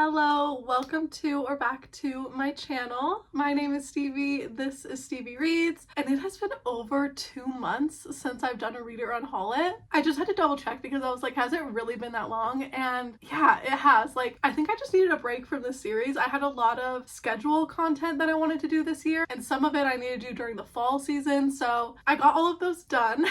Hello, welcome to or back to my channel. My name is Stevie, this is Stevie Reads, and it has been over 2 months since I've done a read or unhaul it. I just had to double check because I was like, has it really been that long? And yeah, it has. Like, I think I just needed a break from this series. I had a lot of schedule content that I wanted to do this year, and some of it I needed to do during the fall season, so I got all of those done.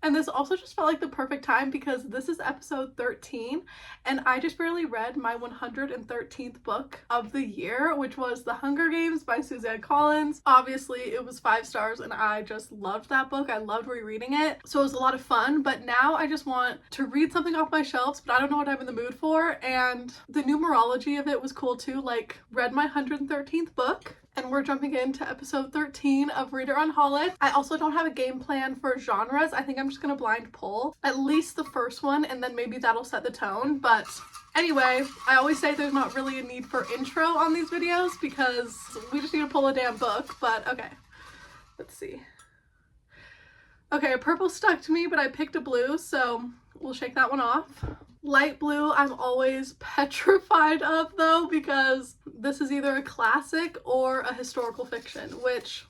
And this also just felt like the perfect time because this is episode 13, and I just barely read my 113th book of the year, which was The Hunger Games by Suzanne Collins. Obviously, it was 5 stars and I just loved that book. I loved rereading it. So it was a lot of fun, but now I just want to read something off my shelves, but I don't know what I'm in the mood for. And the numerology of it was cool too. Like, read my 113th book. And we're jumping into episode 13 of Read or Unhaul It. I also don't have a game plan for genres. I think I'm just gonna blind pull at least the first one, and then maybe that'll set the tone. But anyway, I always say there's not really a need for intro on these videos because we just need to pull a damn book. But okay, let's see. Okay, a purple stuck to me, but I picked a blue, so we'll shake that one off. Light blue I'm always petrified of though, because this is either a classic or a historical fiction, which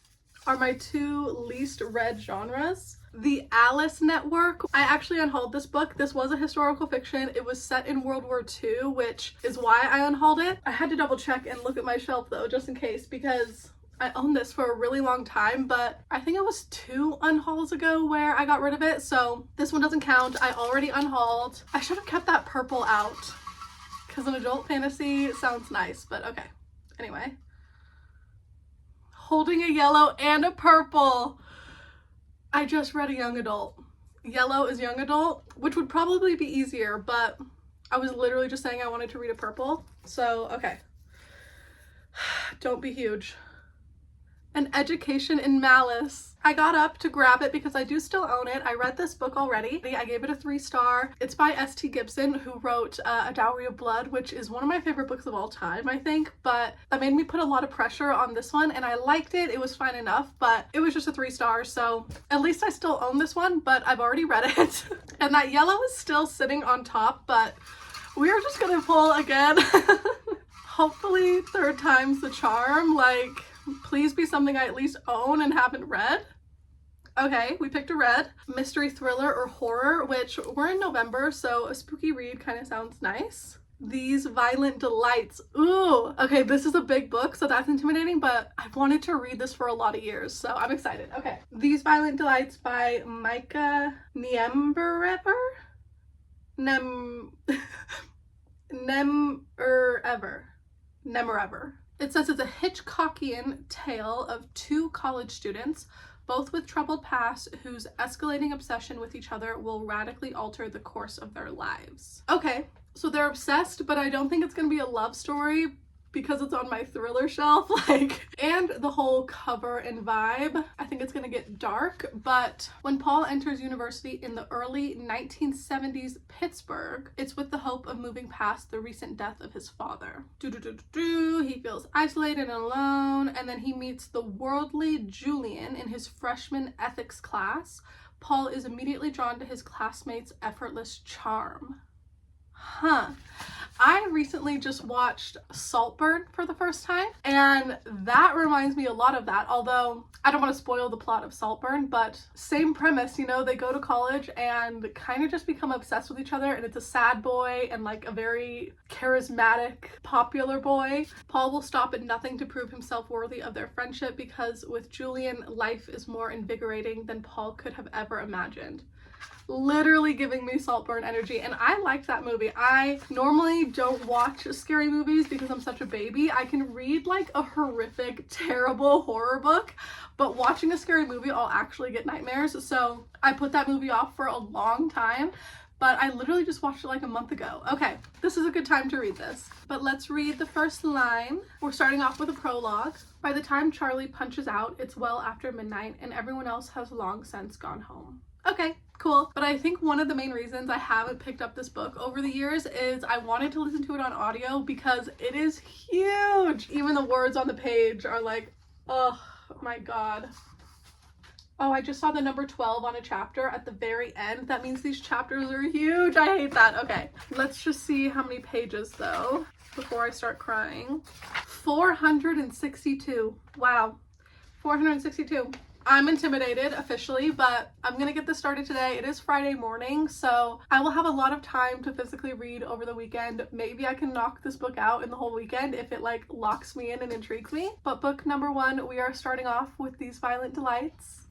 are my two least read genres. The Alice Network, I actually unhauled this book. This was a historical fiction. It was set in World War II, which is why I unhauled it. I had to double check and look at my shelf though, just in case, because I owned this for a really long time, but I think it was 2 unhauls ago where I got rid of it, so this one doesn't count. I already unhauled. I should have kept that purple out because an adult fantasy sounds nice, but okay. Anyway. Holding a yellow and a purple. I just read a young adult. Yellow is young adult, which would probably be easier, but I was literally just saying I wanted to read a purple, so okay. Don't be huge. An Education in Malice. I got up to grab it because I do still own it. I read this book already. I gave it a 3-star. It's by S.T. Gibson, who wrote A Dowry of Blood, which is one of my favorite books of all time, I think, but that made me put a lot of pressure on this one, and I liked it. It was fine enough, but it was just a 3-star, so at least I still own this one, but I've already read it. And that yellow is still sitting on top, but we're just gonna pull again. Hopefully 3rd time's the charm. Like, please be something I at least own and haven't read. Okay, we picked a red. Mystery, thriller, or horror, which we're in November, so a spooky read kind of sounds nice. These Violent Delights. Ooh, okay, this is a big book, so that's intimidating, but I've wanted to read this for a lot of years, so I'm excited. Okay, These Violent Delights by Micah Niemberever? Nemerever. It says it's a Hitchcockian tale of 2 college students, both with troubled pasts, whose escalating obsession with each other will radically alter the course of their lives. Okay, so they're obsessed, but I don't think it's gonna be a love story because it's on my thriller shelf, like, and the whole cover and vibe. I think it's gonna get dark, but when Paul enters university in the early 1970s Pittsburgh, it's with the hope of moving past the recent death of his father. He feels isolated and alone, and then he meets the worldly Julian in his freshman ethics class. Paul is immediately drawn to his classmates' effortless charm. I recently just watched Saltburn for the first time, and that reminds me a lot of that, although I don't want to spoil the plot of Saltburn, but same premise, you know, they go to college and kind of just become obsessed with each other, and it's a sad boy and like a very charismatic, popular boy. Paul will stop at nothing to prove himself worthy of their friendship because with Julian, life is more invigorating than Paul could have ever imagined. Literally giving me Saltburn energy, and I liked that movie. I normally don't watch scary movies because I'm such a baby. I can read like a horrific, terrible horror book, but watching a scary movie, I'll actually get nightmares. So I put that movie off for a long time, but I literally just watched it like a month ago. Okay, this is a good time to read this. But let's read the first line. We're starting off with a prologue. By the time Charlie punches out, it's well after midnight and everyone else has long since gone home. Okay, cool. But I think one of the main reasons I haven't picked up this book over the years is I wanted to listen to it on audio because it is huge. Even the words on the page are like, oh my god. Oh, I just saw the number 12 on a chapter at the very end. That means these chapters are huge. I hate that. Okay, let's just see how many pages though before I start crying. 462. Wow, 462. I'm intimidated officially, but I'm gonna get this started today. It is Friday morning, so I will have a lot of time to physically read over the weekend. Maybe I can knock this book out in the whole weekend if it like locks me in and intrigues me. But book number 1, we are starting off with These Violent Delights.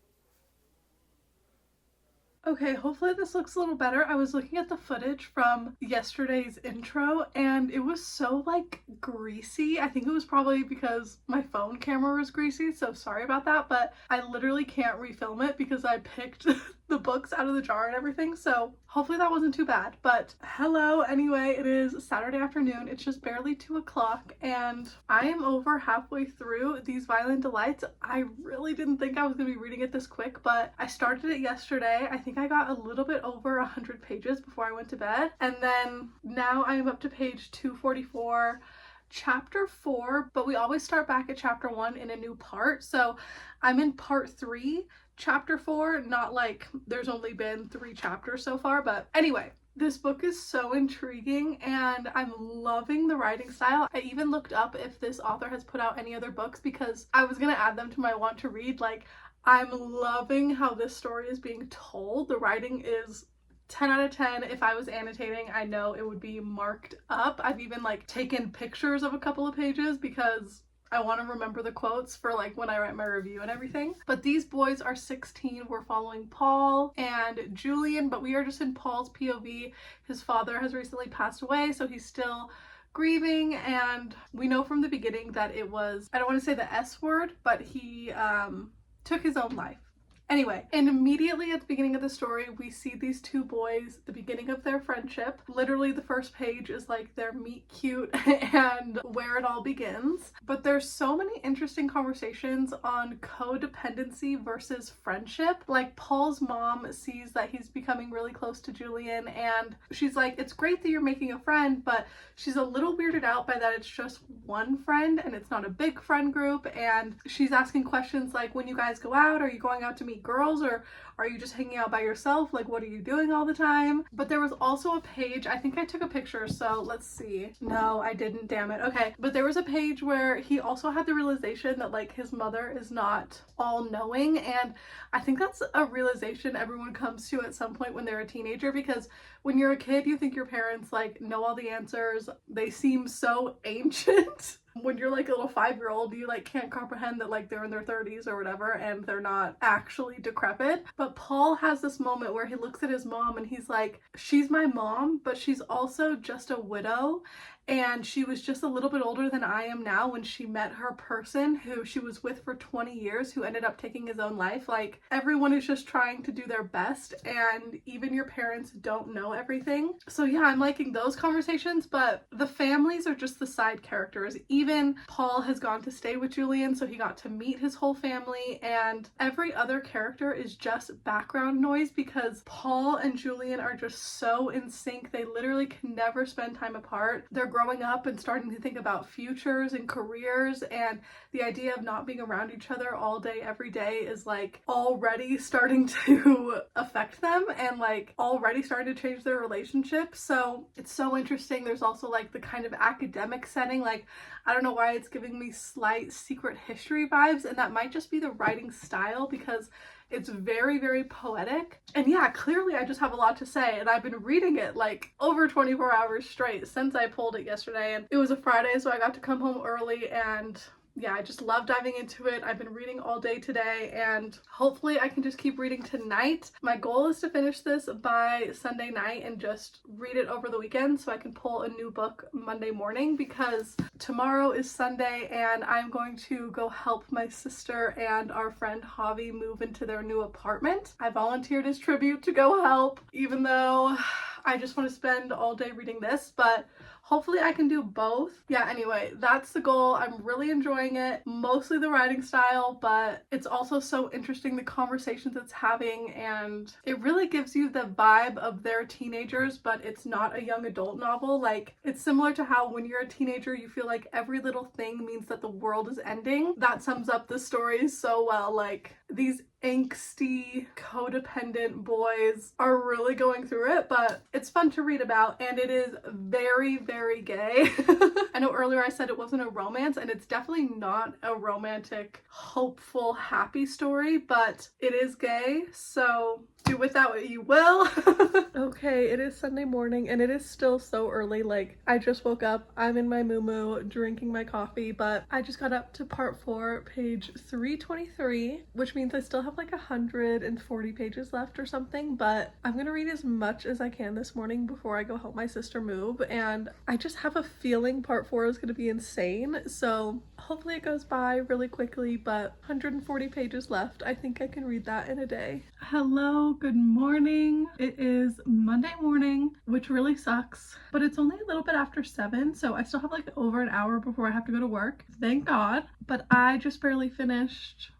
Okay, hopefully this looks a little better. I was looking at the footage from yesterday's intro and it was so like greasy. I think it was probably because my phone camera was greasy, so sorry about that, but I literally can't refilm it because I picked the books out of the jar and everything, so hopefully that wasn't too bad. But hello, anyway, it is Saturday afternoon. It's just barely 2 o'clock and I am over halfway through These Violent Delights. I really didn't think I was gonna be reading it this quick, but I started it yesterday. I think I got a little bit over 100 pages before I went to bed, and then now I am up to page 244, chapter 4, but we always start back at chapter 1 in a new part, so I'm in part 3, chapter 4, not like there's only been 3 chapters so far, but anyway. This book is so intriguing and I'm loving the writing style. I even looked up if this author has put out any other books because I was gonna add them to my want to read. Like, I'm loving how this story is being told. The writing is 10 out of 10. If I was annotating, I know it would be marked up. I've even like taken pictures of a couple of pages because I want to remember the quotes for like when I write my review and everything. But these boys are 16. We're following Paul and Julian, but we are just in Paul's POV. His father has recently passed away, so he's still grieving, and we know from the beginning that it was, I don't want to say the S word, but he took his own life. Anyway, and immediately at the beginning of the story, we see these 2 boys, the beginning of their friendship. Literally the first page is like their meet cute and where it all begins. But there's so many interesting conversations on codependency versus friendship. Like Paul's mom sees that he's becoming really close to Julian and she's like, it's great that you're making a friend, but she's a little weirded out by that it's just one friend and it's not a big friend group. And she's asking questions like, when you guys go out, are you going out to meet girls or are you just hanging out by yourself? Like, what are you doing all the time? But there was also a page, I think I took a picture, so let's see. No, I didn't, damn it. Okay, but there was a page where he also had the realization that like his mother is not all knowing, and I think that's a realization everyone comes to at some point when they're a teenager, because when you're a kid, you think your parents like know all the answers. They seem so ancient. When you're like a little 5-year-old, you like can't comprehend that like they're in their 30s or whatever and they're not actually decrepit. But Paul has this moment where he looks at his mom and he's like, she's my mom, but she's also just a widow. And she was just a little bit older than I am now when she met her person who she was with for 20 years who ended up taking his own life. Like, everyone is just trying to do their best and even your parents don't know everything. So yeah, I'm liking those conversations, but the families are just the side characters. Even Paul has gone to stay with Julian, so he got to meet his whole family, and every other character is just background noise because Paul and Julian are just so in sync. They literally can never spend time apart. They're growing up and starting to think about futures and careers, and the idea of not being around each other all day every day is like already starting to affect them and like already starting to change their relationship. So it's so interesting. There's also like the kind of academic setting. Like, I don't know why it's giving me slight Secret History vibes, and that might just be the writing style because it's very, very poetic. And yeah, clearly I just have a lot to say, and I've been reading it like over 24 hours straight since I pulled it yesterday, and it was a Friday, so I got to come home early, and yeah, I just love diving into it. I've been reading all day today, and hopefully I can just keep reading tonight. My goal is to finish this by Sunday night and just read it over the weekend so I can pull a new book Monday morning, because tomorrow is Sunday and I'm going to go help my sister and our friend Javi move into their new apartment. I volunteered as tribute to go help, even though I just want to spend all day reading this, but hopefully I can do both. Yeah, anyway, that's the goal. I'm really enjoying it. Mostly the writing style, but it's also so interesting the conversations it's having, and it really gives you the vibe of their teenagers, but it's not a young adult novel. Like, it's similar to how when you're a teenager, you feel like every little thing means that the world is ending. That sums up the story so well. Like, these angsty, codependent boys are really going through it, but it's fun to read about, and it is very, very gay. I know earlier I said it wasn't a romance, and it's definitely not a romantic, hopeful, happy story, but it is gay, so do with that what you will. Okay, it is Sunday morning and it is still so early. Like, I just woke up, I'm in my moo drinking my coffee, but I just got up to part 4, page 323, which means I still have like 140 pages left or something, but I'm gonna read as much as I can this morning before I go help my sister move, and I just have a feeling part 4 is gonna be insane, so hopefully it goes by really quickly, but 140 pages left. I think I can read that in a day. Hello, good morning. It is Monday morning, which really sucks, but it's only a little bit after 7, so I still have like over an hour before I have to go to work. Thank God. But I just barely finished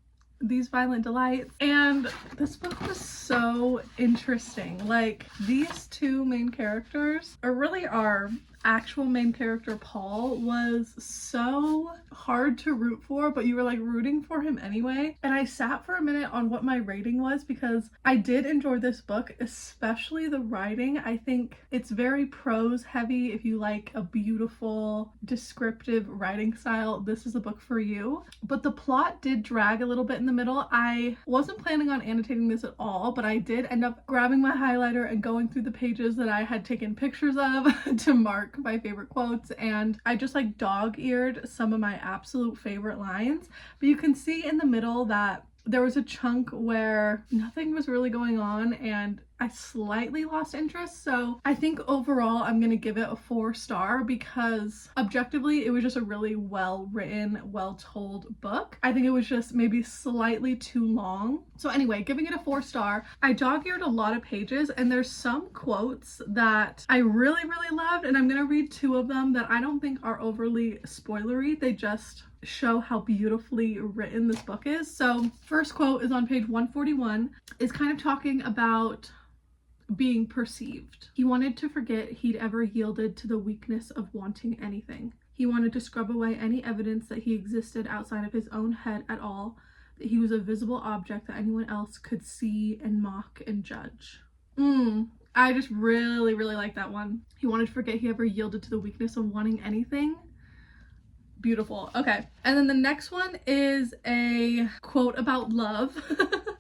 These Violent Delights, and this book was so interesting. Like, these two main characters, or really our actual main character Paul, was so hard to root for, but you were like rooting for him anyway. And I sat for a minute on what my rating was because I did enjoy this book, especially the writing. I think it's very prose heavy. If you like a beautiful descriptive writing style, this is a book for you. But the plot did drag a little bit in the middle. I wasn't planning on annotating this at all, but I did end up grabbing my highlighter and going through the pages that I had taken pictures of to mark my favorite quotes, and I just like dog-eared some of my absolute favorite lines. But you can see in the middle that there was a chunk where nothing was really going on and I slightly lost interest. So I think overall I'm gonna give it a 4-star because objectively it was just a really well written, well told book. I think it was just maybe slightly too long. So anyway, giving it a 4-star. I dog-eared a lot of pages, and there's some quotes that I really loved, and I'm gonna read 2 of them that I don't think are overly spoilery. They just show how beautifully written this book is. So first quote is on page 141. It's kind of talking about being perceived. He wanted to forget he'd ever yielded to the weakness of wanting anything. He wanted to scrub away any evidence that he existed outside of his own head at all, that he was a visible object that anyone else could see and mock and judge. I just really like that one. He wanted to forget he ever yielded to the weakness of wanting anything. Beautiful. Okay. And then the next one is a quote about love,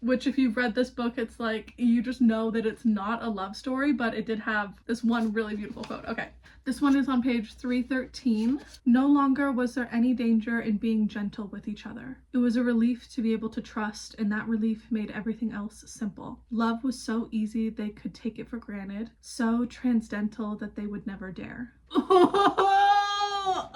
which if you've read this book, it's like, you just know that it's not a love story, but it did have this one really beautiful quote. Okay. This one is on page 313. No longer was there any danger in being gentle with each other. It was a relief to be able to trust, and that relief made everything else simple. Love was so easy they could take it for granted, so transcendental that they would never dare.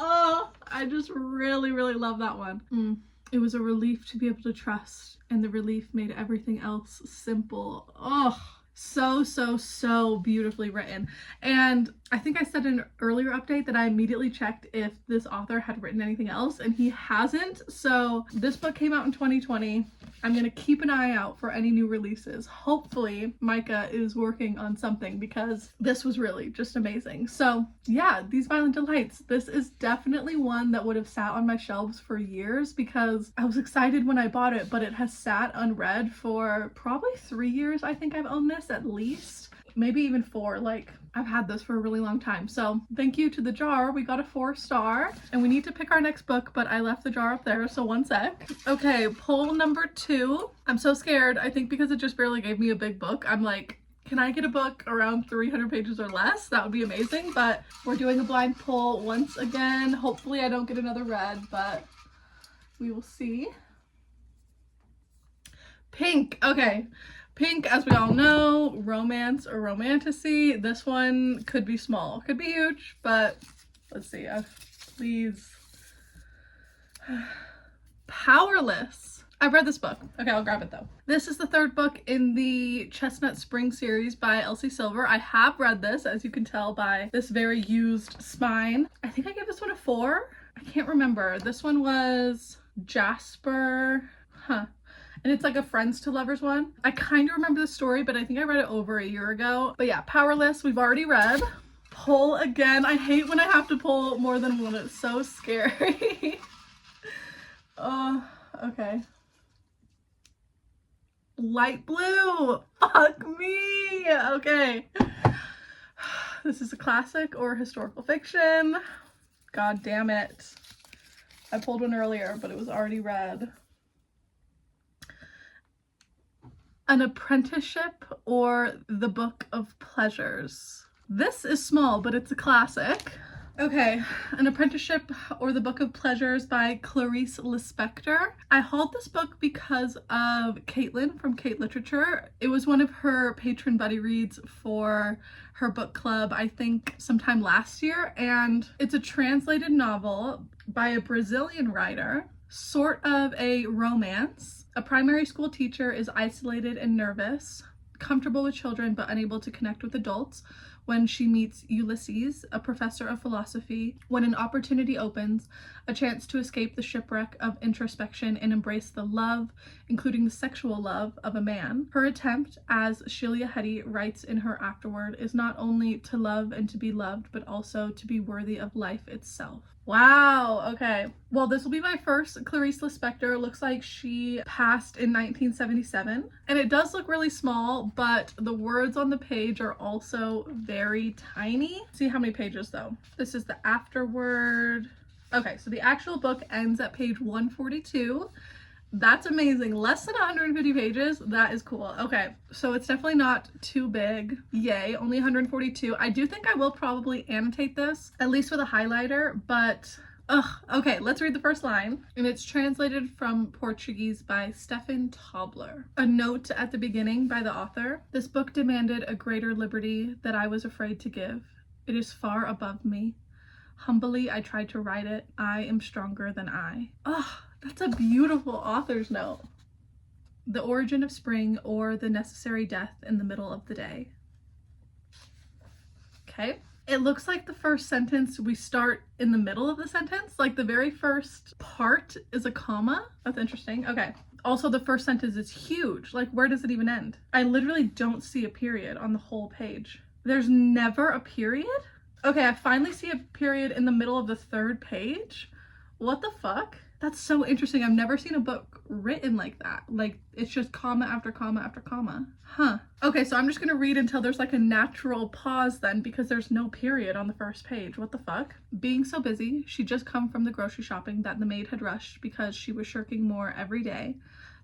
Oh, I just really love that one. It was a relief to be able to trust, and the relief made everything else simple. Oh, so beautifully written. And I think I said in an earlier update that I immediately checked if this author had written anything else, and he hasn't. So this book came out in 2020. I'm gonna keep an eye out for any new releases. Hopefully Micah is working on something because this was really just amazing. So yeah, These Violent Delights. This is definitely one that would have sat on my shelves for years because I was excited when I bought it, but it has sat unread for probably 3 years. I think I've owned this at least, maybe even 4. Like, I've had this for a really long time. So thank you to the jar. We got a 4-star, and we need to pick our next book, but I left the jar up there, so one sec. Okay, pull number 2. I'm so scared. I think because it just barely gave me a big book, I'm like, can I get a book around 300 pages or less? That would be amazing, but we're doing a blind pull once again. Hopefully I don't get another red, but we will see. Pink. Okay. Pink, as we all know, romance or romantasy. This one could be small, could be huge, but let's see. Please. Powerless. I've read this book. Okay, I'll grab it though. This is the 3rd book in the Chestnut Spring series by Elsie Silver. I have read this, as you can tell by this very used spine. I think I gave this one a 4. I can't remember. This one was Jasper. And it's like a friends to lovers one. I kind of remember the story, but I think I read it over a year ago. But yeah, Powerless, we've already read. Pull again. I hate when I have to pull more than one. It's so scary. Oh, okay. light blue. Fuck me. Okay. This is a classic or historical fiction. God damn it. I pulled one earlier, but it was already read. An Apprenticeship or The Book of Pleasures. This is small, but it's a classic. Okay, An Apprenticeship or The Book of Pleasures by Clarice Lispector. I hauled this book because of Caitlin from Kate Literature. It was one of her patron buddy reads for her book club, I think sometime last year, and it's a translated novel by a Brazilian writer, sort of a romance. A primary school teacher is isolated and nervous, comfortable with children but unable to connect with adults when she meets Ulysses, a professor of philosophy, when an opportunity opens, a chance to escape the shipwreck of introspection and embrace the love, including the sexual love, of a man. Her attempt, as Sheila Heti writes in her afterword, is not only to love and to be loved, but also to be worthy of life itself. Wow, okay. Well, this will be my first Clarice Lispector. Looks like she passed in 1977. And it does look really small, but the words on the page are also very tiny. See how many pages though. This is the afterword. Okay, so the actual book ends at page 142. That's amazing. Less than 150 pages. That is cool. Okay, so it's definitely not too big. Yay, only 142. I do think I will probably annotate this, at least with a highlighter, but okay, let's read the first line. And it's translated from Portuguese by Stefan Tobler. A note at the beginning by the author. This book demanded a greater liberty that I was afraid to give. It is far above me. Humbly, I tried to write it. I am stronger than I. That's a beautiful author's note. The origin of spring or the necessary death in the middle of the day. Okay. It looks like the first sentence, we start in the middle of the sentence. Like the very first part is a comma. That's interesting. Okay. Also, the first sentence is huge. Like, where does it even end? I literally don't see a period on the whole page. There's never a period? Okay, I finally see a period in the middle of the third page. What the fuck? That's so interesting. I've never seen a book written like that. Like, it's just comma after comma after comma. Huh. Okay, so I'm just gonna read until there's like a natural pause then, because there's no period on the first page. What the fuck? Being so busy, she'd just come from the grocery shopping that the maid had rushed because she was shirking more every day.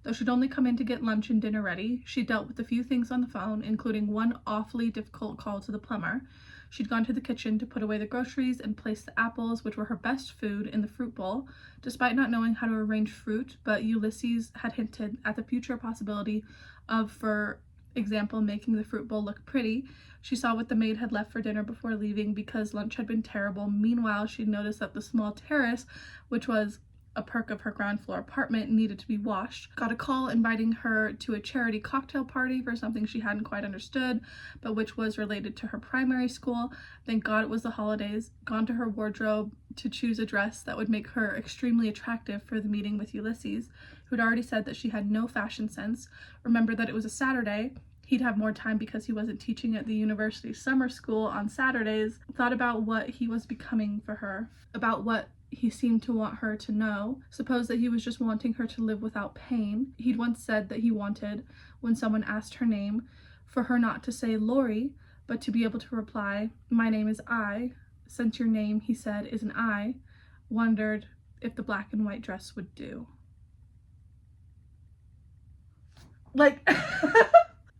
Though she'd only come in to get lunch and dinner ready, she dealt with a few things on the phone, including one awfully difficult call to the plumber. She'd gone to the kitchen to put away the groceries and place the apples, which were her best food, in the fruit bowl, despite not knowing how to arrange fruit, but Ulysses had hinted at the future possibility of, for example, making the fruit bowl look pretty. She saw what the maid had left for dinner before leaving because lunch had been terrible. Meanwhile, she'd noticed that the small terrace, which was a perk of her ground floor apartment, needed to be washed. Got a call inviting her to a charity cocktail party for something she hadn't quite understood, but which was related to her primary school. Thank God it was the holidays. Gone to her wardrobe to choose a dress that would make her extremely attractive for the meeting with Ulysses, who'd already said that she had no fashion sense. Remembered that it was a Saturday. He'd have more time because he wasn't teaching at the university summer school on Saturdays. Thought about what he was becoming for her, about what he seemed to want her to know. Suppose that he was just wanting her to live without pain. He'd once said that he wanted, when someone asked her name, for her not to say Lori, but to be able to reply, "My name is I," since your name, he said, is an I. Wondered if the black and white dress would do. Like,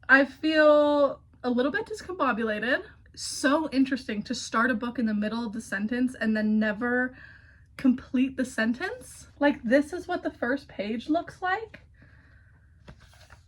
I feel a little bit discombobulated. So interesting to start a book in the middle of the sentence and then never complete the sentence. Like, this is what the first page looks like.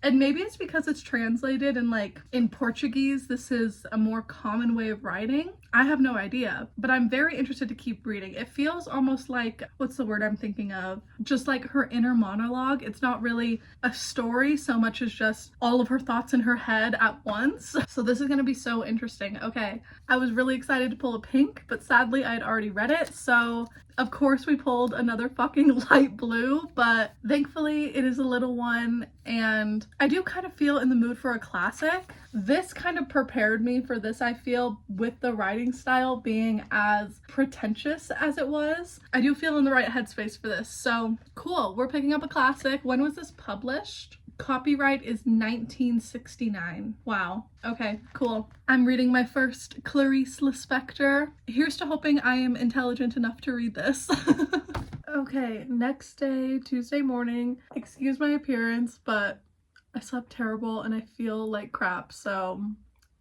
And maybe it's because it's translated and like in Portuguese, this is a more common way of writing. I have no idea, but I'm very interested to keep reading. It feels almost like, what's the word I'm thinking of? Just like her inner monologue. It's not really a story so much as just all of her thoughts in her head at once. So this is gonna be so interesting. Okay, I was really excited to pull a pink, but sadly I had already read it. So of course we pulled another fucking light blue, but thankfully it is a little one and I do kind of feel in the mood for a classic. This kind of prepared me for this, I feel, with the writing style being as pretentious as it was. I do feel in the right headspace for this. So cool, we're picking up a classic. When was this published? Copyright is 1969. Wow. Okay, cool. I'm reading my first Clarice Lispector. Here's to hoping I am intelligent enough to read this. Okay, next day, Tuesday morning. Excuse my appearance, but I slept terrible and I feel like crap, so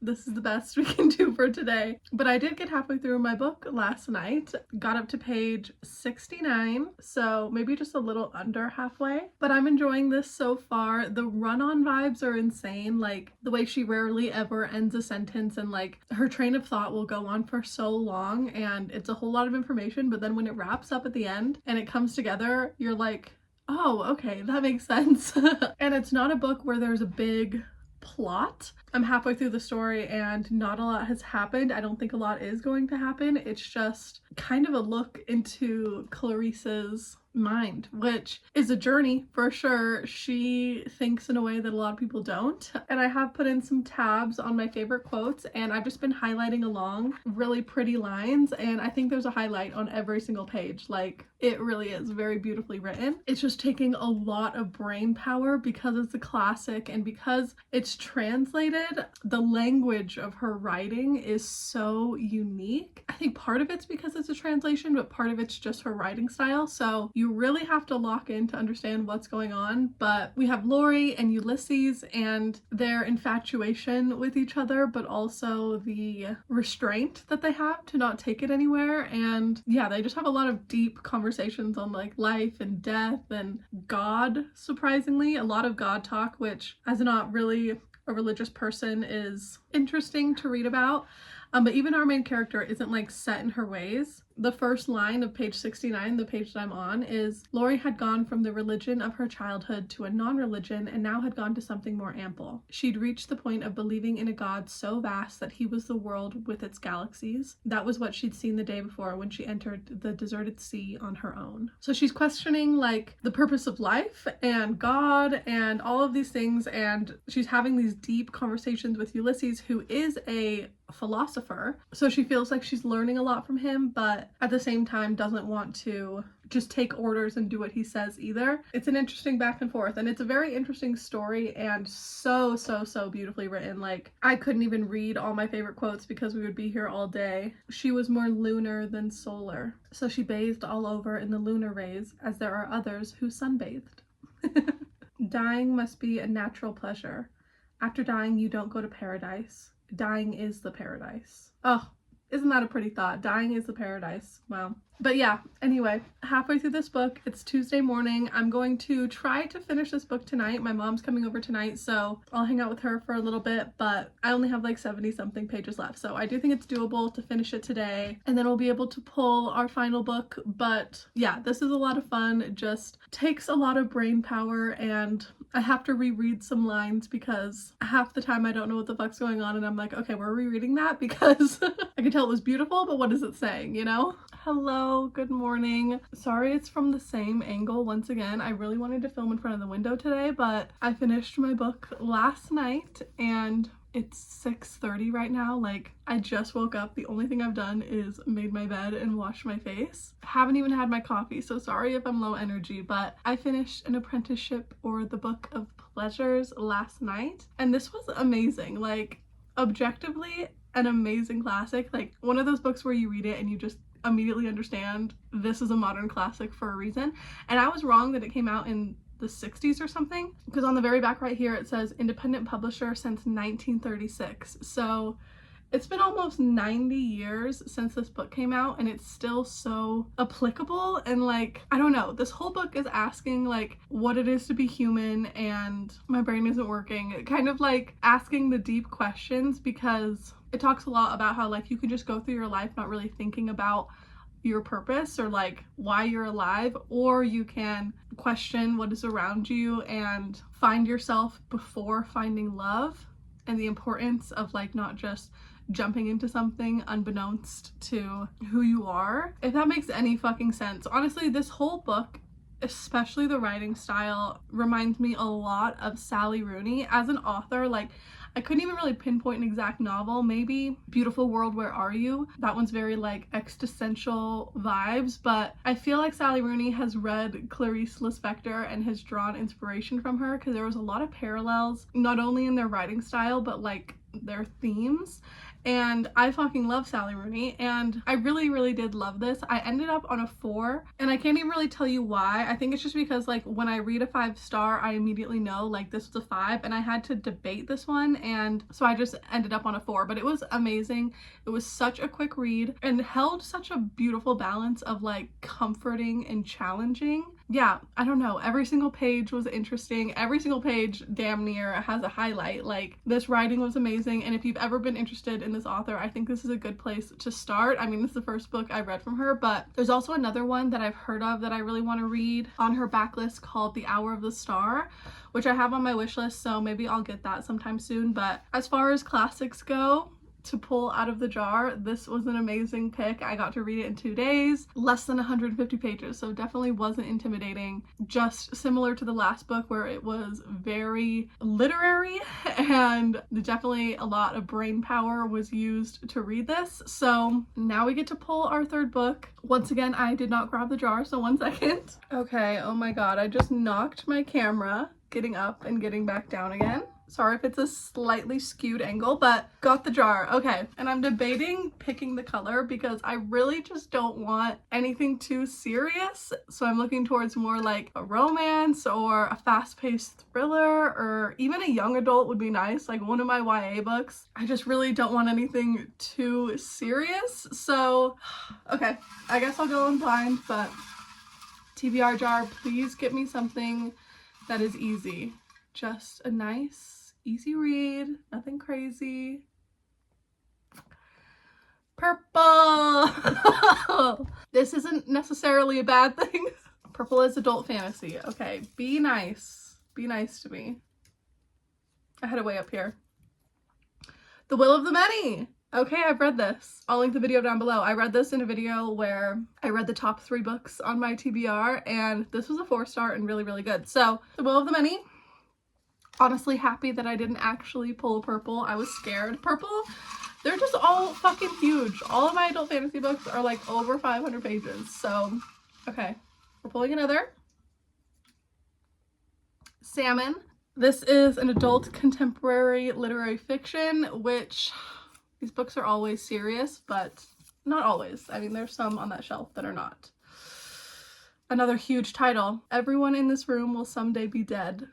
this is the best we can do for today. But I did get halfway through my book last night, got up to page 69, so maybe just a little under halfway. But I'm enjoying this so far. The run-on vibes are insane, like the way she rarely ever ends a sentence, and like her train of thought will go on for so long, and it's a whole lot of information, but then when it wraps up at the end and it comes together, you're like, oh, okay, that makes sense. And it's not a book where there's a big plot. I'm halfway through the story and not a lot has happened. I don't think a lot is going to happen. It's just kind of a look into Clarice's mind, which is a journey for sure. She thinks in a way that a lot of people don't. And I have put in some tabs on my favorite quotes, and I've just been highlighting along really pretty lines, and I think there's a highlight on every single page. Like, it really is very beautifully written. It's just taking a lot of brain power because it's a classic and because it's translated. The language of her writing is so unique. I think part of it's because it's a translation, but part of it's just her writing style. So you really have to lock in to understand what's going on. But we have Laurie and Ulysses and their infatuation with each other, but also the restraint that they have to not take it anywhere. And yeah, they just have a lot of deep conversations on like life and death and God, surprisingly. A lot of God talk, which as not really a religious person is interesting to read about. But even our main character isn't like set in her ways. The first line of page 69, the page that I'm on, is Laurie had gone from the religion of her childhood to a non-religion and now had gone to something more ample. She'd reached the point of believing in a God so vast that he was the world with its galaxies. That was what she'd seen the day before when she entered the deserted sea on her own. So she's questioning like the purpose of life and God and all of these things, and she's having these deep conversations with Ulysses, who is a philosopher. So she feels like she's learning a lot from him, but at the same time doesn't want to just take orders and do what he says either. It's an interesting back and forth, and it's a very interesting story and so beautifully written. Like, I couldn't even read all my favorite quotes because we would be here all day. She was more lunar than solar, so she bathed all over in the lunar rays, as there are others who sunbathed. Dying must be a natural pleasure. After dying, you don't go to paradise. Dying is the paradise. Oh, isn't that a pretty thought? Dying is the paradise. Wow. But yeah, anyway, halfway through this book. It's Tuesday morning. I'm going to try to finish this book tonight. My mom's coming over tonight, so I'll hang out with her for a little bit, but I only have like 70 something pages left, so I do think it's doable to finish it today, and then we'll be able to pull our final book. But yeah, this is a lot of fun. It just takes a lot of brain power, and I have to reread some lines because half the time I don't know what the fuck's going on, and I'm like, okay, we're rereading that because I can tell it was beautiful, but what is it saying, you know? Hello, good morning. Sorry it's from the same angle once again. I really wanted to film in front of the window today, but I finished my book last night and it's 6:30 right now. Like, I just woke up. The only thing I've done is made my bed and washed my face. Haven't even had my coffee, so sorry if I'm low energy, but I finished An Apprenticeship or the Book of Pleasures last night, and this was amazing. Like, objectively an amazing classic. Like, one of those books where you read it and you just immediately understand this is a modern classic for a reason. And I was wrong that it came out in the 60s or something, because on the very back right here it says independent publisher since 1936. So it's been almost 90 years since this book came out, and it's still so applicable. And like, I don't know, this whole book is asking like what it is to be human, and my brain isn't working, kind of like asking the deep questions, because it talks a lot about how like you can just go through your life not really thinking about your purpose or like why you're alive, or you can question what is around you and find yourself before finding love, and the importance of like not just jumping into something unbeknownst to who you are. If that makes any fucking sense. Honestly, this whole book, especially the writing style, reminds me a lot of Sally Rooney as an author. Like, I couldn't even really pinpoint an exact novel. Maybe Beautiful World, Where Are You? That one's very like existential vibes, but I feel like Sally Rooney has read Clarice Lispector and has drawn inspiration from her, because there was a lot of parallels, not only in their writing style, but like their themes. And I fucking love Sally Rooney, and I really did love this. I ended up on a 4, and I can't even really tell you why. I think it's just because like when I read a 5-star, I immediately know like this was a 5, and I had to debate this one, and so I just ended up on a 4. But it was amazing. It was such a quick read and held such a beautiful balance of like comforting and challenging. Yeah, I don't know, every single page was interesting. Every single page damn near has a highlight. Like, this writing was amazing, and if you've ever been interested in this author, I think this is a good place to start. I mean, this is the first book I read from her, but there's also another one that I've heard of that I really want to read on her backlist called The Hour of the Star, which I have on my wish list, so maybe I'll get that sometime soon. But as far as classics go, to pull out of the jar, this was an amazing pick. I got to read it in 2 days, less than 150 pages, so definitely wasn't intimidating. Just similar to the last book where it was very literary, and definitely a lot of brain power was used to read this. So now we get to pull our 3rd book. Once again, I did not grab the jar, so 1 second. Okay, oh my god, I just knocked my camera getting up and getting back down again. Sorry if it's a slightly skewed angle, but got the jar. Okay, and I'm debating picking the color because I really just don't want anything too serious. So I'm looking towards more like a romance or a fast-paced thriller, or even a young adult would be nice, like one of my YA books. I just really don't want anything too serious. So, okay, I guess I'll go in blind, but TBR jar, please get me something that is easy. Just a nice, easy read, nothing crazy. Purple! This isn't necessarily a bad thing. Purple is adult fantasy. Okay, be nice. Be nice to me. I had it way up here. The Will of the Many! Okay, I've read this. I'll link the video down below. I read this in a video where I read the top 3 books on my TBR, and this was a 4-star and really good. So, The Will of the Many. Honestly happy that I didn't actually pull purple. I was scared. Purple, they're just all fucking huge. All of my adult fantasy books are like over 500 pages. So, okay, we're pulling another. Salmon. This is an adult contemporary literary fiction, which these books are always serious, but not always. I mean, there's some on that shelf that are not. Another huge title. Everyone in this room will someday be dead.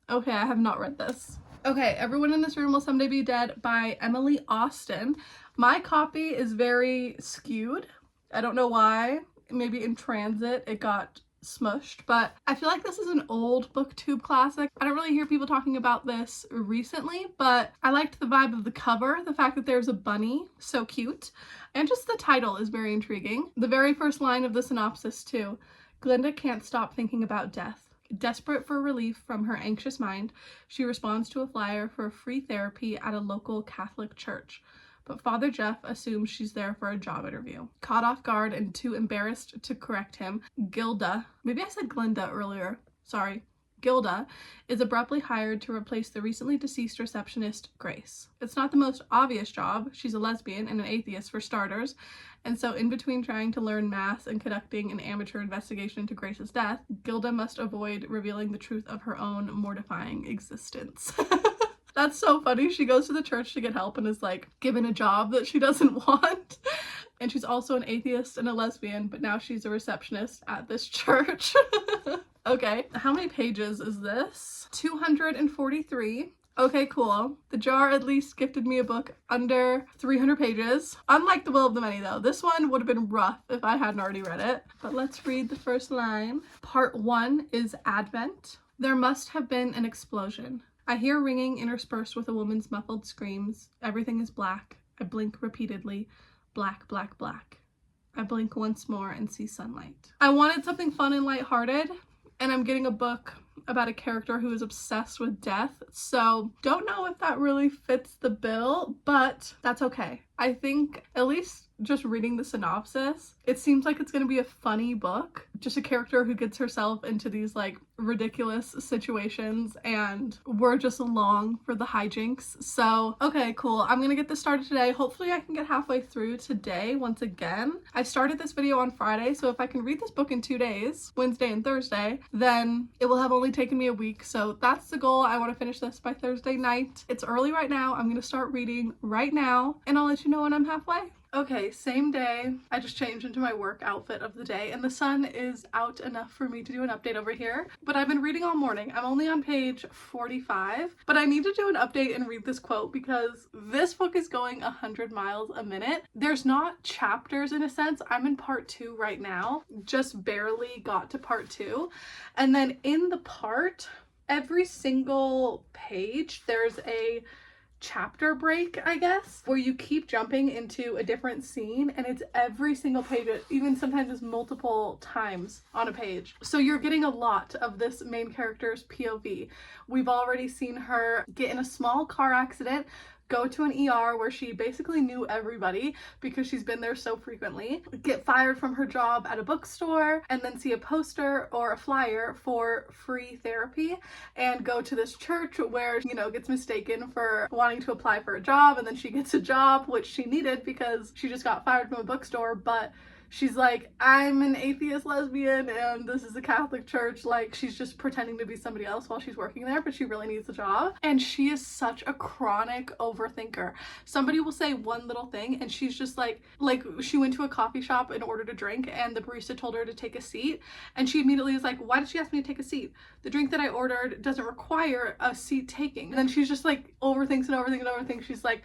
Okay, I have not read this. Okay, Everyone in This Room Will Someday Be Dead by Emily Austen. My copy is very skewed. I don't know why. Maybe in transit it got smushed, but I feel like this is an old booktube classic. I don't really hear people talking about this recently, but I liked the vibe of the cover, the fact that there's a bunny, so cute, and just the title is very intriguing. The very first line of the synopsis too. Glinda can't stop thinking about death. Desperate for relief from her anxious mind, she responds to a flyer for free therapy at a local Catholic church. But Father Jeff assumes she's there for a job interview. Caught off guard and too embarrassed to correct him, Gilda, maybe I said Glinda earlier, sorry, Gilda, is abruptly hired to replace the recently deceased receptionist, Grace. It's not the most obvious job. She's a lesbian and an atheist for starters, and so in between trying to learn math and conducting an amateur investigation into Grace's death, Gilda must avoid revealing the truth of her own mortifying existence. That's so funny. She goes to the church to get help and is like given a job that she doesn't want. And she's also an atheist and a lesbian, but now she's a receptionist at this church. Okay, how many pages is this? 243. Okay, cool. The jar at least gifted me a book under 300 pages. Unlike The Will of the Many though, this one would have been rough if I hadn't already read it. But let's read the first line. Part 1 is Advent. There must have been an explosion. I hear ringing interspersed with a woman's muffled screams. Everything is black. I blink repeatedly. Black, black, black. I blink once more and see sunlight. I wanted something fun and lighthearted, and I'm getting a book about a character who is obsessed with death. So don't know if that really fits the bill, but that's okay. I think at least just reading the synopsis, it seems like it's going to be a funny book. Just a character who gets herself into these like ridiculous situations and we're just along for the hijinks. So, okay, cool. I'm going to get this started today. Hopefully I can get halfway through today once again. I started this video on Friday, so if I can read this book in 2 days, Wednesday and Thursday, then it will have only taken me a week. So that's the goal. I want to finish this by Thursday night. It's early right now. I'm going to start reading right now and I'll let you know when I'm halfway. Okay, same day. I just changed into my work outfit of the day and the sun is out enough for me to do an update over here. But I've been reading all morning. I'm only on page 45, but I need to do an update and read this quote because this book is going 100 miles a minute. There's not chapters in a sense. I'm in part 2 right now. Just barely got to part 2. And then in the part, every single page, there's a chapter break, I guess, where you keep jumping into a different scene and it's every single page, even sometimes it's multiple times on a page. So you're getting a lot of this main character's POV. We've already seen her get in a small car accident, go to an ER where she basically knew everybody because she's been there so frequently, get fired from her job at a bookstore, and then see a poster or a flyer for free therapy, and go to this church where, you know, gets mistaken for wanting to apply for a job, and then she gets a job, which she needed because she just got fired from a bookstore, but she's like, I'm an atheist lesbian and this is a Catholic church. Like, she's just pretending to be somebody else while she's working there, but she really needs a job. And she is such a chronic overthinker. Somebody will say one little thing and she's just like she went to a coffee shop and ordered a drink and the barista told her to take a seat. And she immediately is like, why did she ask me to take a seat? The drink that I ordered doesn't require a seat taking. And then she's just like overthinks and overthinks and overthinks. She's like,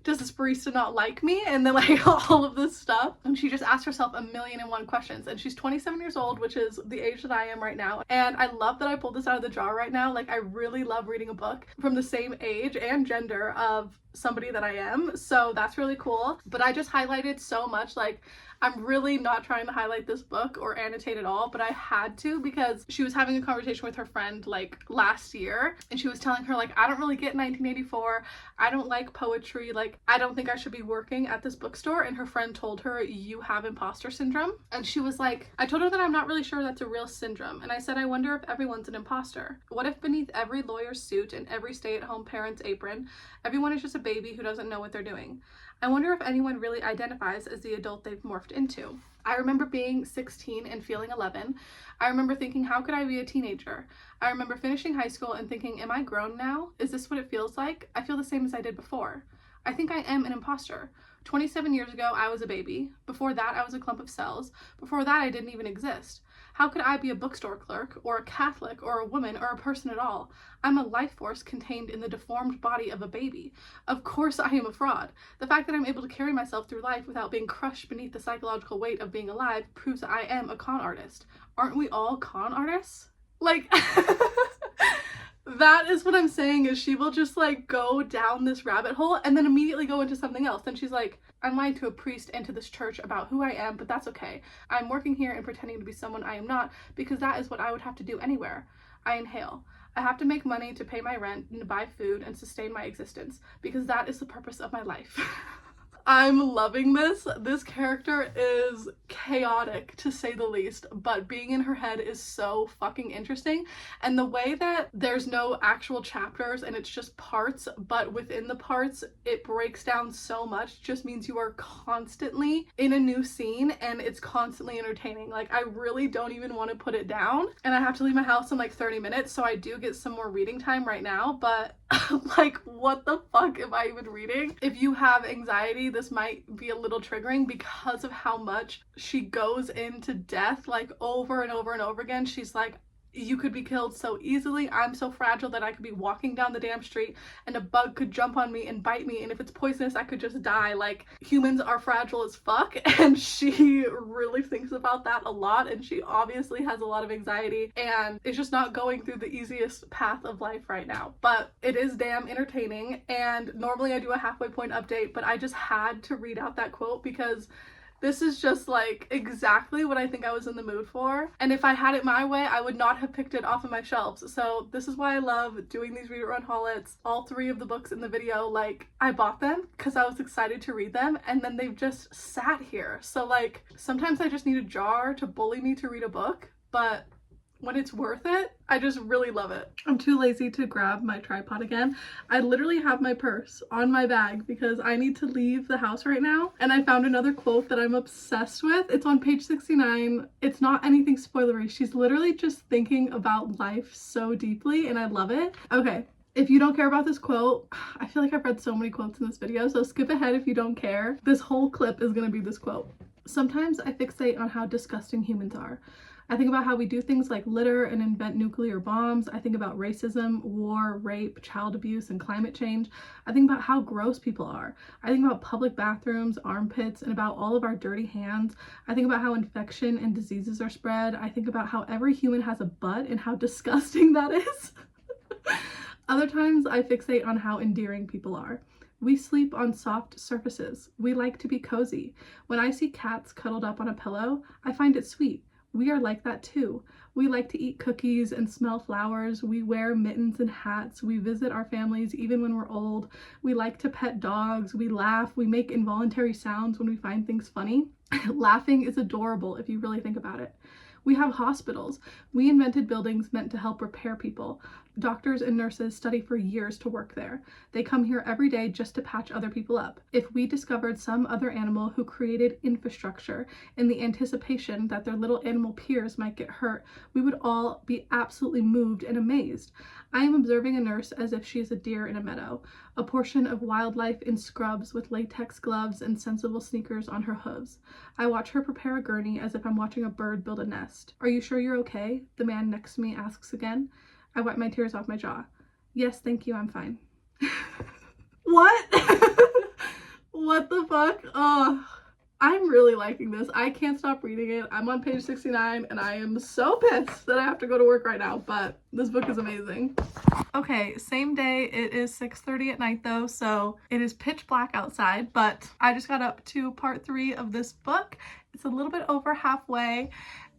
does this barista not like me? And then like all of this stuff. And she just asked herself 1,000,001 questions. And she's 27 years old, which is the age that I am right now. And I love that I pulled this out of the jar right now. Like, I really love reading a book from the same age and gender of somebody that I am. So that's really cool. But I just highlighted so much. Like, I'm really not trying to highlight this book or annotate at all, but I had to because she was having a conversation with her friend like last year and she was telling her like, I don't really get 1984. I don't like poetry. Like, I don't think I should be working at this bookstore. And her friend told her, you have imposter syndrome. And she was like, I told her that I'm not really sure that's a real syndrome. And I said, I wonder if everyone's an imposter. What if beneath every lawyer's suit and every stay-at-home parent's apron, everyone is just a baby who doesn't know what they're doing? I wonder if anyone really identifies as the adult they've morphed into. I remember being 16 and feeling 11. I remember thinking, how could I be a teenager? I remember finishing high school and thinking, am I grown now? Is this what it feels like? I feel the same as I did before. I think I am an imposter. 27 years ago, I was a baby. Before that, I was a clump of cells. Before that, I didn't even exist. How could I be a bookstore clerk, or a Catholic, or a woman, or a person at all? I'm a life force contained in the deformed body of a baby. Of course I am a fraud. The fact that I'm able to carry myself through life without being crushed beneath the psychological weight of being alive proves that I am a con artist. Aren't we all con artists? Like, that is what I'm saying, is she will just like go down this rabbit hole and then immediately go into something else. Then she's like, I'm lying to a priest and to this church about who I am, but that's okay. I'm working here and pretending to be someone I am not because that is what I would have to do anywhere. I inhale. I have to make money to pay my rent and to buy food and sustain my existence because that is the purpose of my life. I'm loving this. This character is chaotic to say the least, but being in her head is so fucking interesting. And the way that there's no actual chapters and it's just parts, but within the parts it breaks down so much, just means you are constantly in a new scene and it's constantly entertaining. Like, I really don't even want to put it down, and I have to leave my house in like 30 minutes, so I do get some more reading time right now, but like, what the fuck am I even reading? If you have anxiety, this might be a little triggering because of how much she goes into death, like over and over and over again. She's like, you could be killed so easily. I'm so fragile that I could be walking down the damn street and a bug could jump on me and bite me, and if it's poisonous I could just die. Like, humans are fragile as fuck, and she really thinks about that a lot, and she obviously has a lot of anxiety and is just not going through the easiest path of life right now. But it is damn entertaining, and normally I do a halfway point update, but I just had to read out that quote because This is just like exactly what I think I was in the mood for. And if I had it my way, I would not have picked it off of my shelves. So this is why I love doing these read it run haul its. All 3 of the books in the video, like I bought them because I was excited to read them, and then they've just sat here. So like sometimes I just need a jar to bully me to read a book, but when it's worth it, I just really love it. I'm too lazy to grab my tripod again. I literally have my purse on my bag because I need to leave the house right now. And I found another quote that I'm obsessed with. It's on page 69. It's not anything spoilery. She's literally just thinking about life so deeply, and I love it. Okay. If you don't care about this quote, I feel like I've read so many quotes in this video, so skip ahead if you don't care. This whole clip is gonna be this quote. Sometimes I fixate on how disgusting humans are. I think about how we do things like litter and invent nuclear bombs. I think about racism, war, rape, child abuse, and climate change. I think about how gross people are. I think about public bathrooms, armpits, and about all of our dirty hands. I think about how infection and diseases are spread. I think about how every human has a butt and how disgusting that is. Other times I fixate on how endearing people are. We sleep on soft surfaces. We like to be cozy. When I see cats cuddled up on a pillow, I find it sweet. We are like that too. We like to eat cookies and smell flowers. We wear mittens and hats. We visit our families even when we're old. We like to pet dogs. We laugh. We make involuntary sounds when we find things funny. Laughing is adorable if you really think about it. We have hospitals. We invented buildings meant to help repair people. Doctors and nurses study for years to work there. They come here every day just to patch other people up. If we discovered some other animal who created infrastructure in the anticipation that their little animal peers might get hurt, we would all be absolutely moved and amazed. I am observing a nurse as if she is a deer in a meadow, a portion of wildlife in scrubs with latex gloves and sensible sneakers on her hooves. I watch her prepare a gurney as if I'm watching a bird build a nest. Are you sure you're okay? The man next to me asks again. I wipe my tears off my jaw. Yes, thank you, I'm fine. What? What the fuck? Oh, I'm really liking this. I can't stop reading it. I'm on page 69 and I am so pissed that I have to go to work right now, but this book is amazing. Okay, same day. It is 6:30 at night though, so it is pitch black outside, but I just got up to part 3 of this book. It's a little bit over halfway.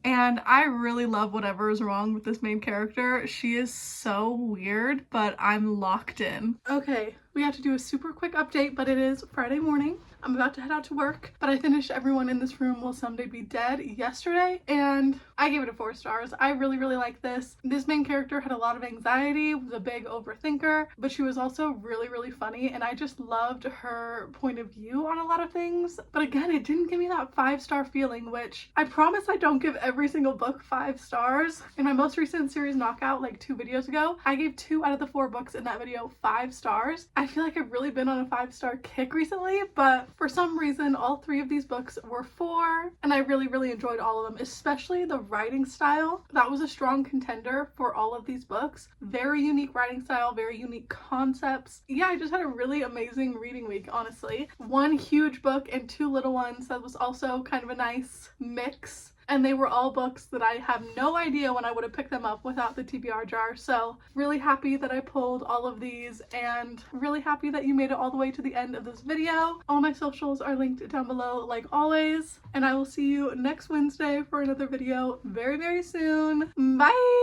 And I really love whatever is wrong with this main character. She is so weird, but I'm locked in. Okay, we have to do a super quick update, but it is Friday morning. I'm about to head out to work, but I finished Everyone in This Room Will Someday Be Dead yesterday, and I gave it a 4 stars. I really, really like this. This main character had a lot of anxiety, was a big overthinker, but she was also really, really funny, and I just loved her point of view on a lot of things. But again, it didn't give me that 5-star feeling, which I promise I don't give every single book 5 stars. In my most recent series Knockout, like 2 videos ago, I gave 2 out of the 4 books in that video 5 stars. I feel like I've really been on a 5-star kick recently, but for some reason, all 3 of these books were 4, and I really, really enjoyed all of them, especially the writing style. That was a strong contender for all of these books. Very unique writing style, very unique concepts. Yeah, I just had a really amazing reading week, honestly. 1 huge book and 2 little ones. That was also kind of a nice mix. And they were all books that I have no idea when I would have picked them up without the TBR jar. So really happy that I pulled all of these, and really happy that you made it all the way to the end of this video. All my socials are linked down below like always, and I will see you next Wednesday for another video very, very soon. Bye!